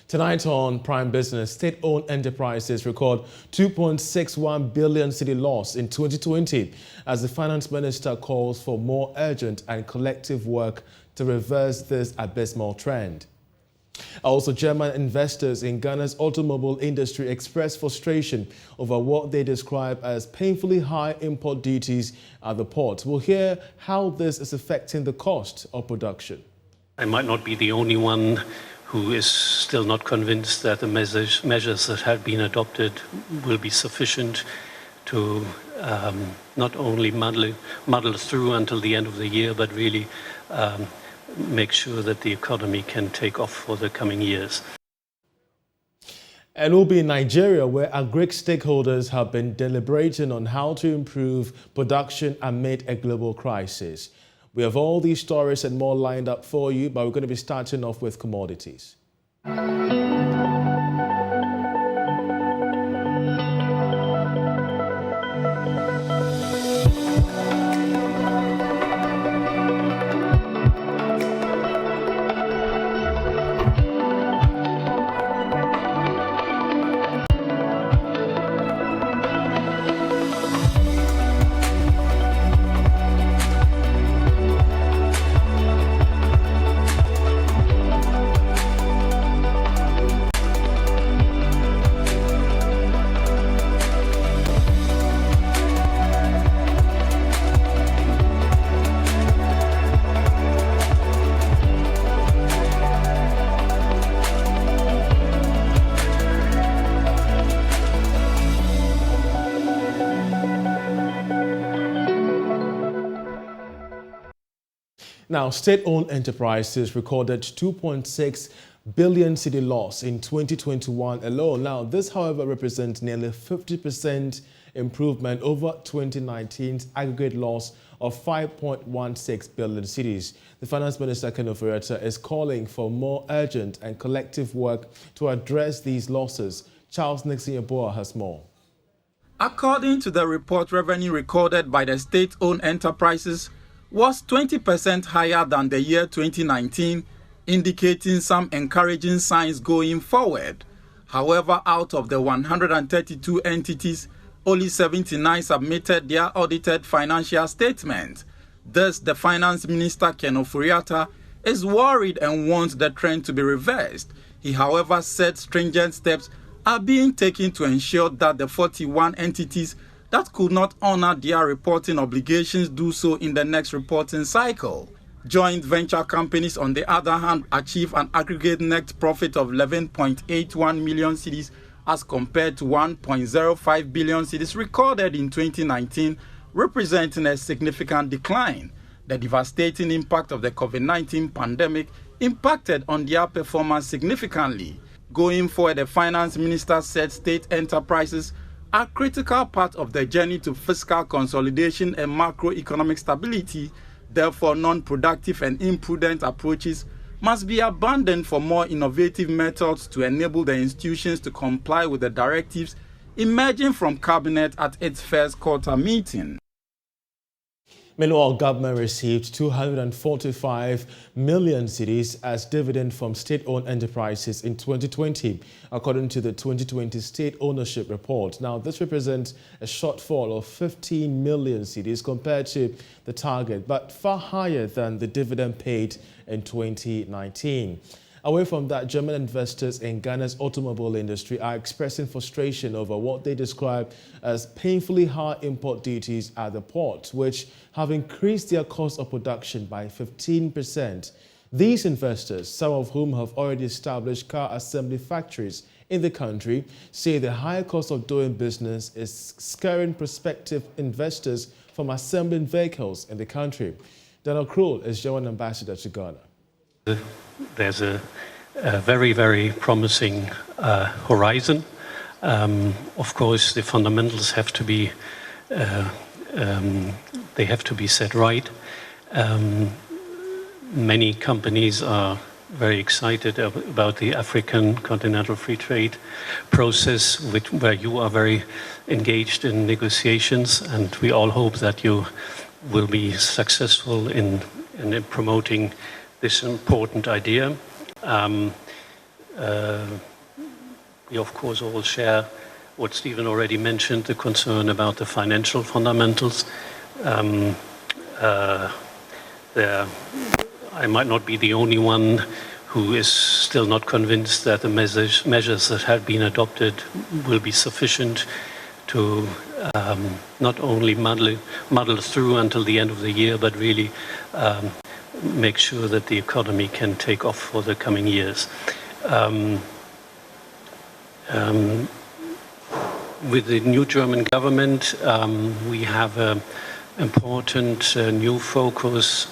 Tonight on Prime Business, state-owned enterprises record 2.61 billion cedi loss in 2020 as the finance minister calls for more urgent and collective work to reverse this abysmal trend. Also, German investors in Ghana's automobile industry express frustration over what they describe as painfully high import duties at the port. We'll hear how this is affecting the cost of production. I might not be the only one who is still not convinced that the measures that have been adopted will be sufficient to not only muddle through until the end of the year, but really make sure that the economy can take off for the coming years. And we'll be in Nigeria, where agric stakeholders have been deliberating on how to improve production amid a global crisis. We have all these stories and more lined up for you, but we're going to be starting off with commodities. Now, state-owned enterprises recorded 2.6 billion cedi loss in 2021 alone. Now, this, however, represents nearly 50% improvement over 2019's aggregate loss of 5.16 billion cedis. The Finance Minister, is calling for more urgent and collective work to address these losses. Charles Nixon Yeboah has more. According to the report, revenue recorded by the state-owned enterprises was 20% higher than the year 2019, indicating some encouraging signs going forward. However, out of the 132 entities, only 79 submitted their audited financial statements. Thus, the Finance Minister, Ken Ofori-Atta, is worried and wants the trend to be reversed. He, however, said stringent steps are being taken to ensure that the 41 entities that could not honor their reporting obligations do so in the next reporting cycle. Joint venture companies, on the other hand, achieve an aggregate net profit of 11.81 million cedis as compared to 1.05 billion cedis recorded in 2019, representing a significant decline. The devastating impact of the COVID-19 pandemic impacted on their performance significantly. Going forward, the Finance Minister said state enterprises are a critical part of the journey to fiscal consolidation and macroeconomic stability. Therefore, non-productive and imprudent approaches must be abandoned for more innovative methods to enable the institutions to comply with the directives emerging from Cabinet at its first quarter meeting. Meanwhile, government received 245 million cedis as dividend from state-owned enterprises in 2020, according to the 2020 State Ownership Report. Now, this represents a shortfall of 15 million cedis compared to the target, but far higher than the dividend paid in 2019. Away from that, German investors in Ghana's automobile industry are expressing frustration over what they describe as painfully high import duties at the port, which have increased their cost of production by 15%. These investors, some of whom have already established car assembly factories in the country, say the higher cost of doing business is scaring prospective investors from assembling vehicles in the country. Donald Kroll is German ambassador to Ghana. There's a very, very promising horizon. Of course, the fundamentals have to be set right. Many companies are very excited about the African Continental Free Trade process, where you are very engaged in negotiations, and we all hope that you will be successful in promoting this important idea. we of course all share what Stephen already mentioned, the concern about the financial fundamentals. I might not be the only one who is still not convinced that the measures that have been adopted will be sufficient to not only muddle through until the end of the year, but really make sure that the economy can take off for the coming years. With the new German government, we have an important new focus.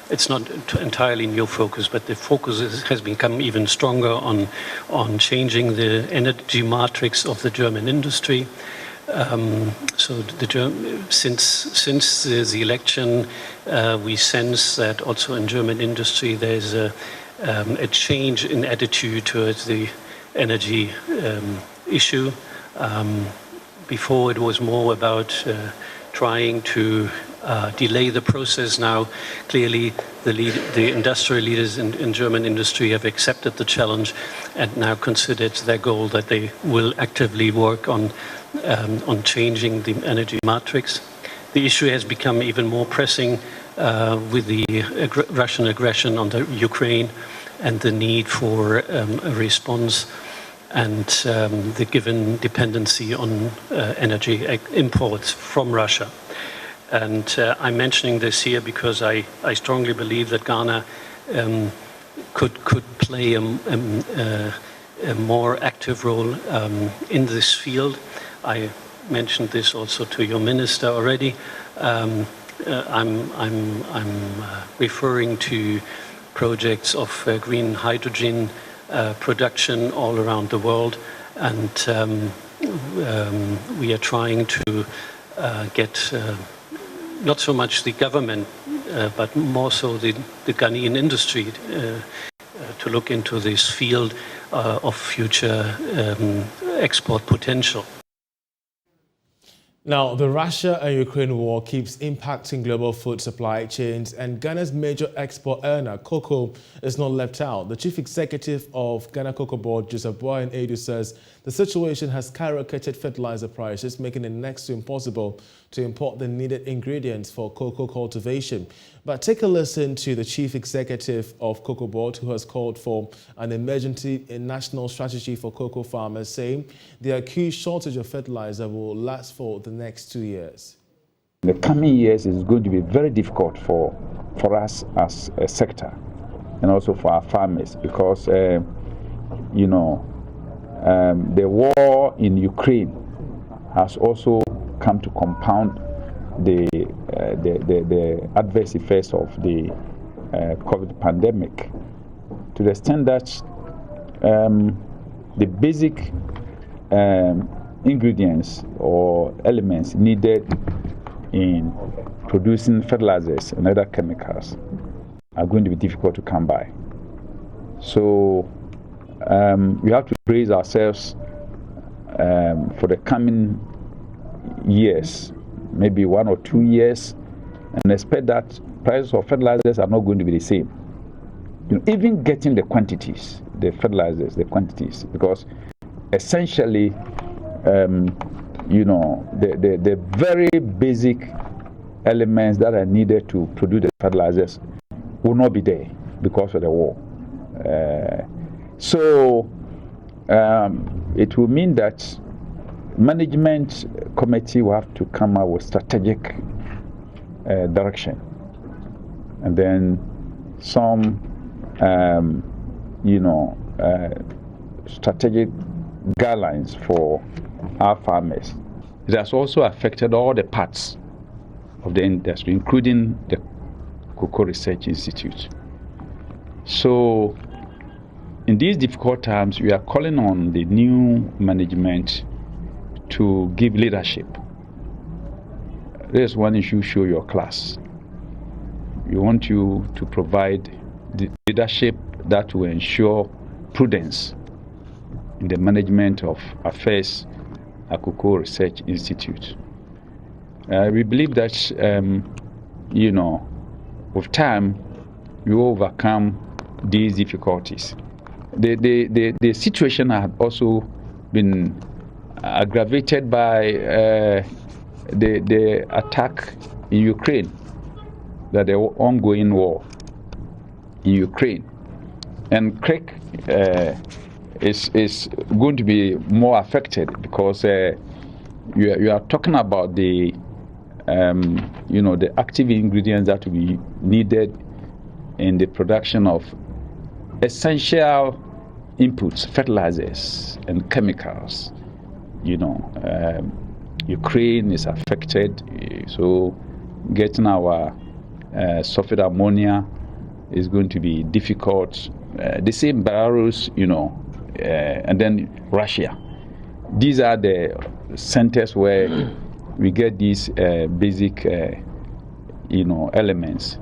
It's not entirely new focus, but the focus has become even stronger on changing the energy matrix of the German industry. So since the election, we sense that also in German industry there's a change in attitude towards the energy issue. Before it was more about trying to delay the process. Now, clearly, the industrial leaders in German industry have accepted the challenge and now consider it their goal that they will actively work on changing the energy matrix. The issue has become even more pressing with the Russian aggression on the Ukraine and the need for a response and the given dependency on energy imports from Russia. And I'm mentioning this here because I strongly believe that Ghana could play a more active role in this field. I mentioned this also to your minister already. I'm referring to projects of green hydrogen production all around the world, and we are trying to get not so much the government, but more so the Ghanaian industry to look into this field of future export potential. Now, the Russia and Ukraine war keeps impacting global food supply chains, and Ghana's major export earner, cocoa, is not left out. The chief executive of Ghana Cocoa Board, Joseph Boyan Edu, says the situation has skyrocketed fertilizer prices, making it next to impossible to import the needed ingredients for cocoa cultivation. But take a listen to the chief executive of Cocoa Board, who has called for an emergency national strategy for cocoa farmers, saying the acute shortage of fertilizer will last for the next 2 years. The coming years is going to be very difficult for us as a sector and also for our farmers because, the war in Ukraine has also come to compound the adverse effects of the COVID pandemic, to the extent that the basic ingredients or elements needed in producing fertilizers and other chemicals are going to be difficult to come by. So we have to brace ourselves for the coming years, maybe 1 or 2 years, and expect that prices of fertilizers are not going to be the same. Even getting the quantities, the fertilizers, the quantities, because essentially, the very basic elements that are needed to produce the fertilizers will not be there because of the war. So it will mean that management committee will have to come up with strategic direction, and then some strategic guidelines for our farmers. It has also affected all the parts of the industry, including the Cocoa Research Institute. So in these difficult times, we are calling on the new management to give leadership. There's one issue: show your class. We want you to provide the leadership that will ensure prudence in the management of affairs at Cocoa Research Institute. We believe that, with time, we will overcome these difficulties. the situation had also been aggravated by the attack in Ukraine, that the ongoing war in Ukraine. And Craig is going to be more affected because you are talking about the the active ingredients that will be needed in the production of essential inputs, fertilizers and chemicals. Ukraine is affected, so getting our sulfate ammonia is going to be difficult. The same Belarus, and then Russia. These are the centers where we get these basic, elements.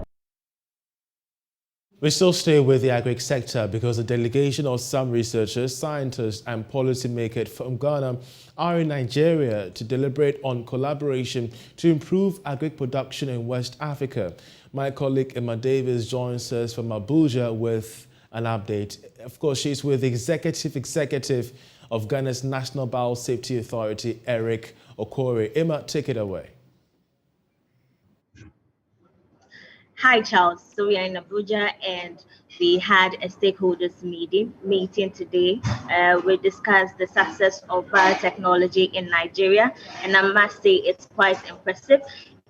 We still stay with the agri sector because a delegation of some researchers, scientists and policymakers from Ghana are in Nigeria to deliberate on collaboration to improve agri production in West Africa. My colleague Emma Davis joins us from Abuja with an update. Of course, she's with the executive of Ghana's National Biosafety Authority, Eric Okore. Emma, take it away. Hi, Charles. So we are in Abuja and we had a stakeholders meeting today. We discussed the success of biotechnology in Nigeria, and I must say it's quite impressive.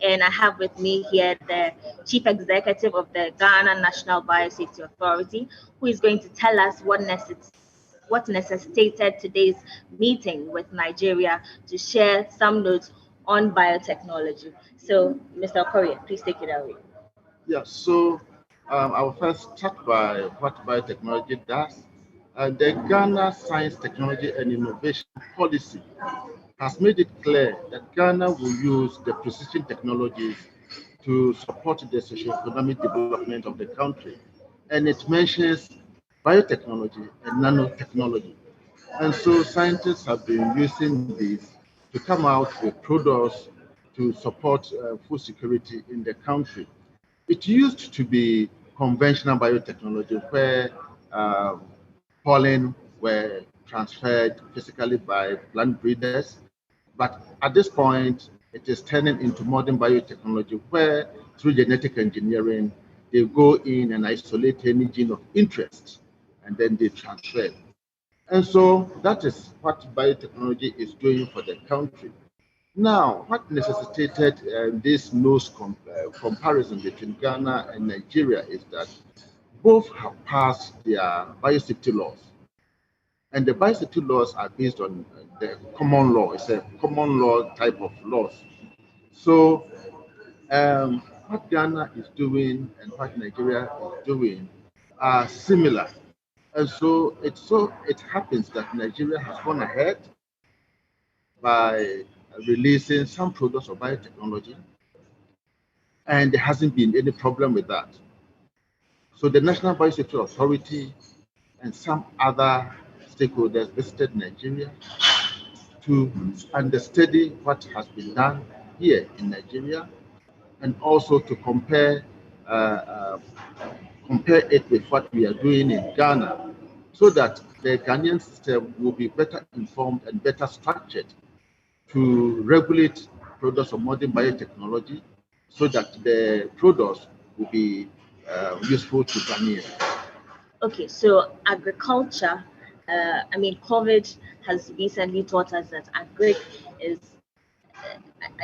And I have with me here the Chief Executive of the Ghana National Biosafety Authority, who is going to tell us what necessitated today's meeting with Nigeria to share some notes on biotechnology. So, Mr. Okore, please take it away. Yeah, so I will first start by what biotechnology does. The Ghana Science, Technology and Innovation Policy has made it clear that Ghana will use the precision technologies to support the socio-economic development of the country. And it mentions biotechnology and nanotechnology. And so scientists have been using these to come out with products to support food security in the country. It used to be conventional biotechnology where pollen were transferred physically by plant breeders. But at this point, it is turning into modern biotechnology where through genetic engineering, they go in and isolate any gene of interest and then they transfer. And so that is what biotechnology is doing for the country. Now, what necessitated this nose comparison between Ghana and Nigeria is that both have passed their biosafety laws. And the biosafety laws are based on the common law. It's a common law type of laws. So what Ghana is doing and what Nigeria is doing are similar. And so it happens that Nigeria has gone ahead by releasing some products of biotechnology, and there hasn't been any problem with that. So the National Biosafety Authority and some other stakeholders visited Nigeria to understudy what has been done here in Nigeria, and also to compare it with what we are doing in Ghana, so that the Ghanaian system will be better informed and better structured to regulate products of modern biotechnology so that the products will be useful to Ghanaians. Okay, so agriculture, COVID has recently taught us that agri is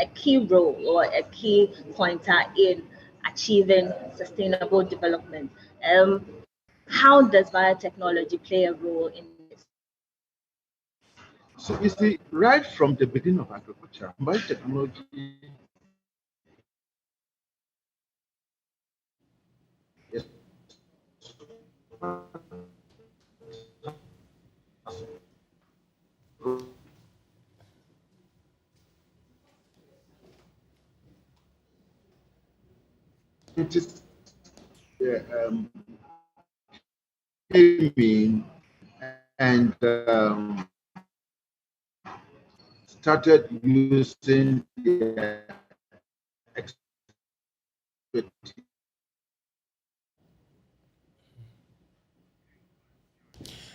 a key role or a key pointer in achieving sustainable development. How does biotechnology play a role in this? So you see, right from the beginning of agriculture, biotechnology is came and started using the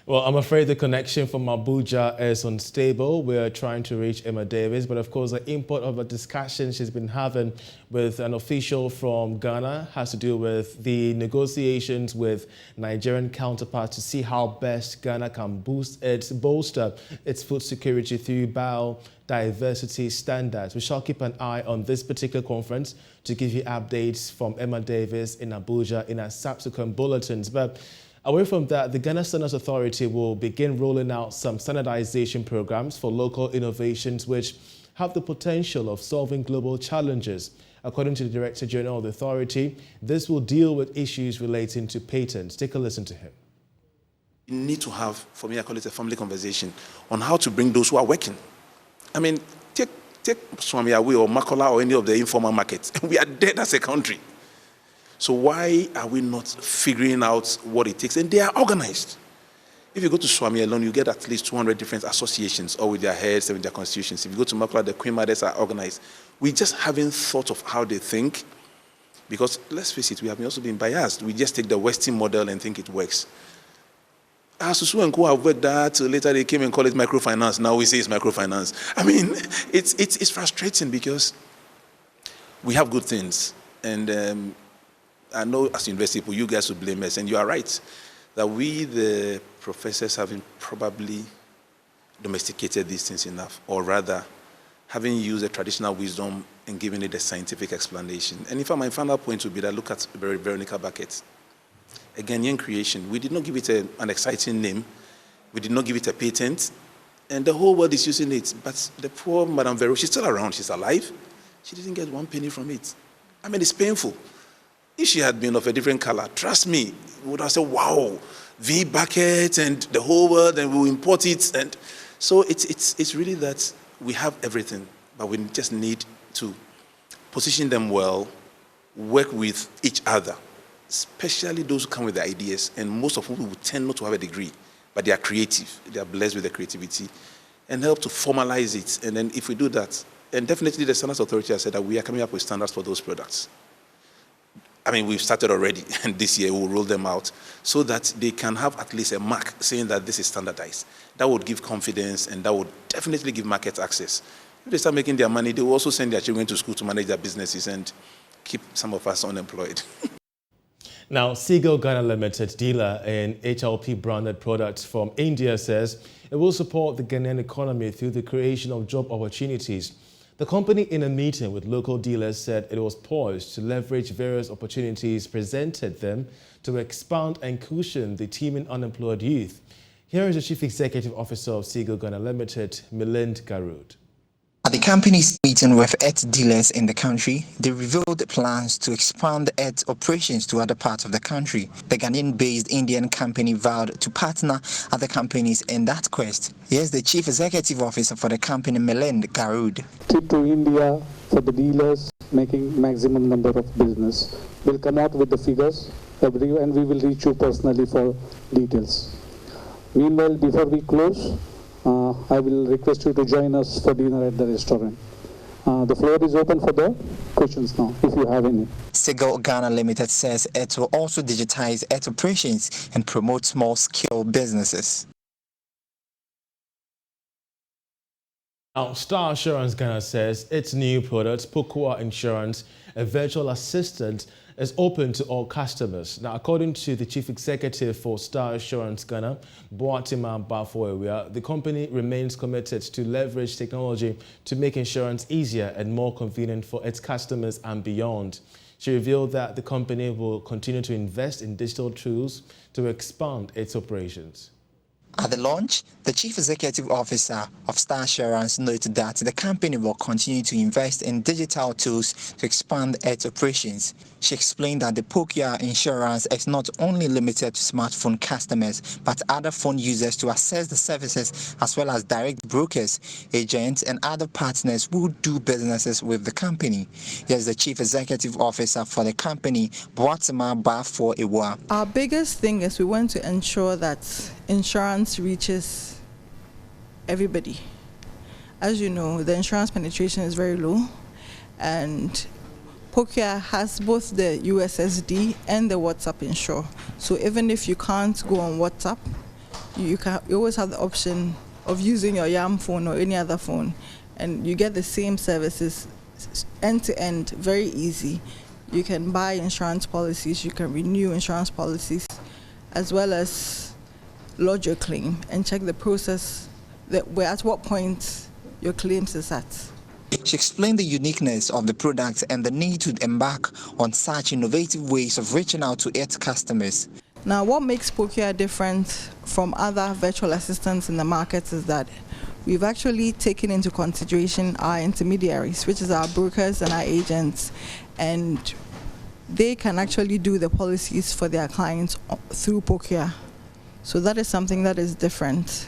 Well, I'm afraid the connection from Abuja is unstable. We're trying to reach Emma Davis, but of course the import of a discussion she's been having with an official from Ghana has to do with the negotiations with Nigerian counterparts to see how best Ghana can bolster its food security through biodiversity standards. We shall keep an eye on this particular conference to give you updates from Emma Davis in Abuja in our subsequent bulletins. But away from that, the Ghana Standards Authority will begin rolling out some standardization programs for local innovations which have the potential of solving global challenges. According to the Director General of the Authority, this will deal with issues relating to patents. Take a listen to him. You need to have, for me, I call it a family conversation on how to bring those who are working. I mean, take Swami Away or Makola or any of the informal markets. We are dead as a country. So why are we not figuring out what it takes? And they are organized. If you go to Swami alone, you get at least 200 different associations, all with their heads and with their constitutions. If you go to Makola, the Queen Mothers are organized. We just haven't thought of how they think, because let's face it, we have also been biased. We just take the Western model and think it works. Asusu and Co have worked that, later they came and called it microfinance. Now we say it's microfinance. I mean, it's frustrating because we have good things. And I know as university people, you guys will blame us, and you are right, that we, the professors, haven't probably domesticated these things enough, or rather, having used the traditional wisdom and given it a scientific explanation. And in fact, my final point would be that look at Veronica Bucket, a Ghanaian creation. We did not give it an exciting name. We did not give it a patent, and the whole world is using it. But the poor Madame Vero, she's still around, she's alive. She didn't get 1 penny from it. I mean, it's painful. If she had been of a different color, trust me, we would have said, wow, V bucket and the whole world, and we'll import it. And so it's really that we have everything, but we just need to position them well, work with each other, especially those who come with the ideas, and most of whom will tend not to have a degree, but they are creative, they are blessed with the creativity, and help to formalize it. And then if we do that, and definitely the Standards Authority has said that we are coming up with standards for those products. I mean, we've started already, and this year we'll roll them out so that they can have at least a mark saying that this is standardized. That would give confidence, and that would definitely give market access. If they start making their money, they will also send their children to school to manage their businesses and keep some of us unemployed. Now, Seagull Ghana Limited, dealer in HLP branded products from India, says it will support the Ghanaian economy through the creation of job opportunities. The company, in a meeting with local dealers, said it was poised to leverage various opportunities presented them to expand and cushion the teeming unemployed youth. Here is the Chief Executive Officer of Seagull Ghana Limited, Milind Garud. At the company's meeting with earth dealers in the country, they revealed plans to expand earth operations to other parts of the country. The Ghanaian-based Indian company vowed to partner other companies in that quest. Here's the Chief Executive Officer for the company, Milind Garud. Trip to India for the dealers, making maximum number of business. We'll come out with the figures, and we will reach you personally for details. Meanwhile, before we close, I will request you to join us for dinner at the restaurant. The floor is open for the questions now, if you have any. Seagull Ghana Limited says it will also digitize its operations and promote small-scale businesses. Now, Star Assurance Ghana says its new product, Pokua Insurance, a virtual assistant, is open to all customers. Now, according to the Chief Executive for Star Assurance Ghana, Boatima Bafoewia, the company remains committed to leverage technology to make insurance easier and more convenient for its customers and beyond. She revealed that the company will continue to invest in digital tools to expand its operations. At the launch, the Chief Executive Officer of Star Assurance noted that the company will continue to invest in digital tools to expand its operations. She explained that the Pokua Insurance is not only limited to smartphone customers, but other phone users to access the services, as well as direct brokers, agents, and other partners who do businesses with the company. Here's the Chief Executive Officer for the company, Boatima Bafoewia. Our biggest thing is we want to ensure that insurance reaches everybody. As you know, the insurance penetration is very low, and Pokua has both the USSD and the WhatsApp Insure. So even if you can't go on WhatsApp, you always have the option of using your YAM phone or any other phone, and you get the same services end to end, very easy. You can buy insurance policies, you can renew insurance policies, as well as lodge your claim and check the process at what point your claims is at. She explained the uniqueness of the product and the need to embark on such innovative ways of reaching out to its customers. Now, what makes Pocua different from other virtual assistants in the market is that we've actually taken into consideration our intermediaries, which is our brokers and our agents, and they can actually do the policies for their clients through Pocua. So that is something that is different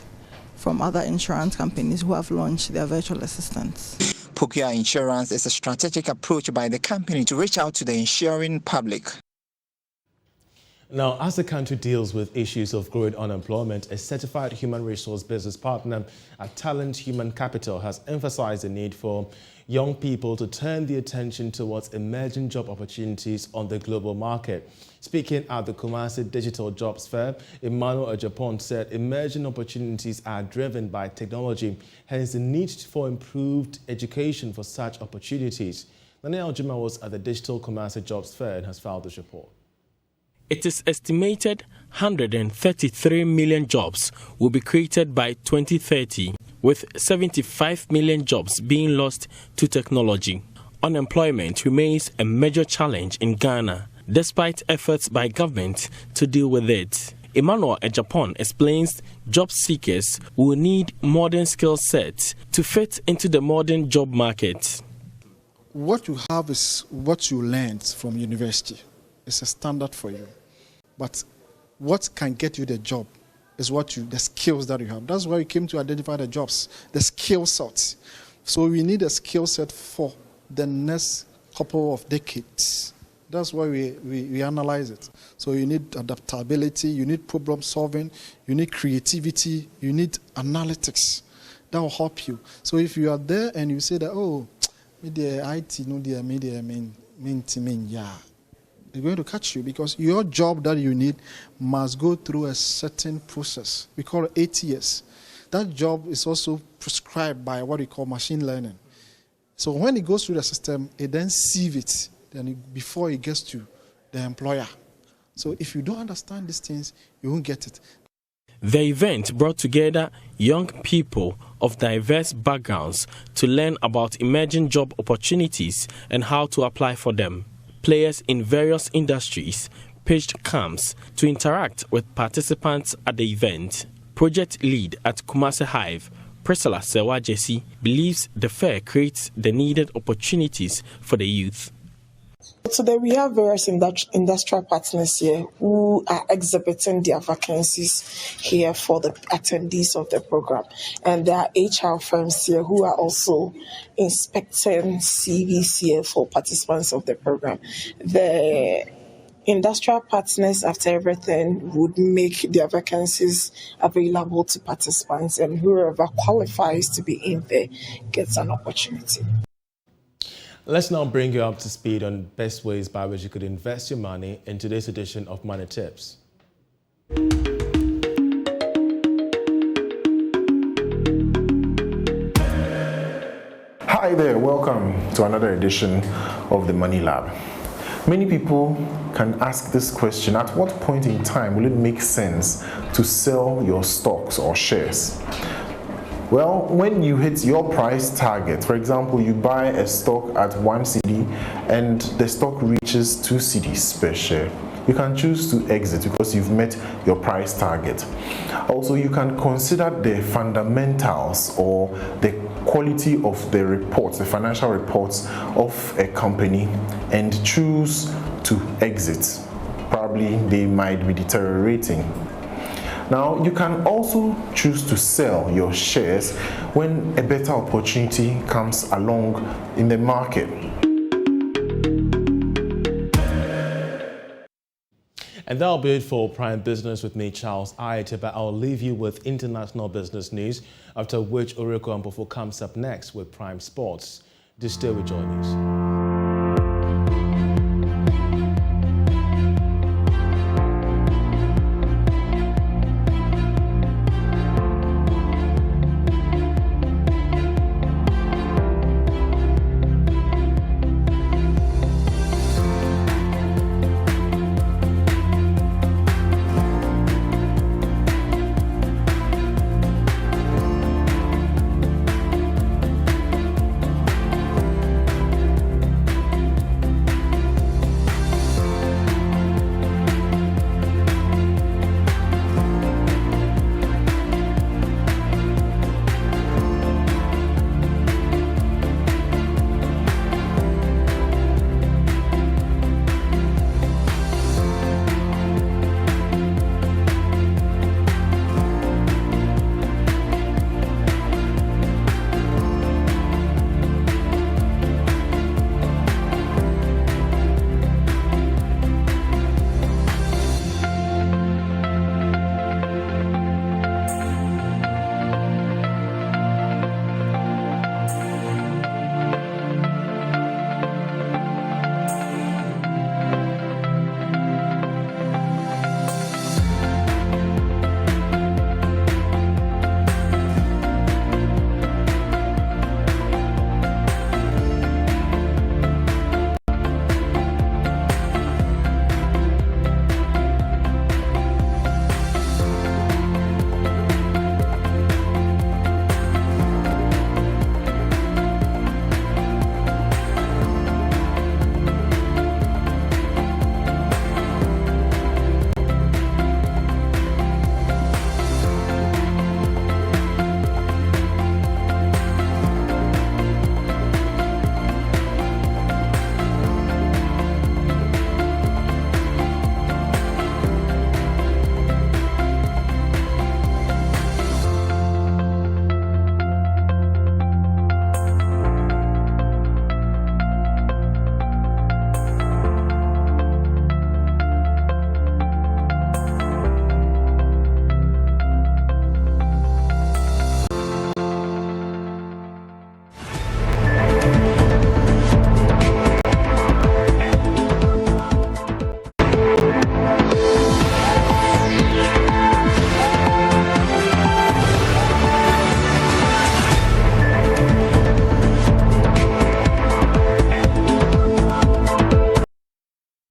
from other insurance companies who have launched their virtual assistants. Pocua Insurance is a strategic approach by the company to reach out to the insuring public. Now, as the country deals with issues of growing unemployment, a certified human resource business partner at Talent Human Capital has emphasized the need for young people to turn their attention towards emerging job opportunities on the global market. Speaking at the Kumasi Digital Jobs Fair, Emmanuel Ejapon said emerging opportunities are driven by technology, hence the need for improved education for such opportunities. Daniel Juma was at the Digital Kumasi Jobs Fair and has filed this report. It is estimated 133 million jobs will be created by 2030, with 75 million jobs being lost to technology. Unemployment remains a major challenge in Ghana, despite efforts by government to deal with it. Emmanuel Ejapon explains job seekers will need modern skill sets to fit into the modern job market. What you have is what you learned from university. It's a standard for you. But what can get you the job is the skills that you have. That's why we came to identify the jobs, the skill sets. So we need a skill set for the next couple of decades. That's why we analyze it. So you need adaptability, you need problem solving, you need creativity, you need analytics. That will help you. So if you are there and you say that, oh, media IT, no, media yeah. They're going to catch you because your job that you need must go through a certain process. We call it ATS. That job is also prescribed by what we call machine learning. So when it goes through the system, it then sieves it before it gets to the employer. So if you don't understand these things, you won't get it. The event brought together young people of diverse backgrounds to learn about emerging job opportunities and how to apply for them. Players in various industries pitched camps to interact with participants at the event. Project lead at Kumasi Hive, Priscilla Sewa Jesse, believes the fair creates the needed opportunities for the youth. Today we have various industrial partners here who are exhibiting their vacancies here for the attendees of the program. And there are HR firms here who are also inspecting CVs here for participants of the program. The industrial partners, after everything, would make their vacancies available to participants, and whoever qualifies to be in there gets an opportunity. Let's now bring you up to speed on best ways by which you could invest your money in today's edition of Money Tips. Hi there, welcome to another edition of the Money Lab. Many people can ask this question: at what point in time will it make sense to sell your stocks or shares? Well, when you hit your price target, for example, you buy a stock at 1 cedi and the stock reaches 2 cedis per share, you can choose to exit because you've met your price target. Also, you can consider the fundamentals or the quality of the reports, the financial reports of a company, and choose to exit. Probably they might be deteriorating. Now, you can also choose to sell your shares when a better opportunity comes along in the market. And that'll be it for Prime Business with me, Charles Ayitey, but I'll leave you with international business news, after which Oreko Ampofo comes up next with Prime Sports. Do stay with Joy News.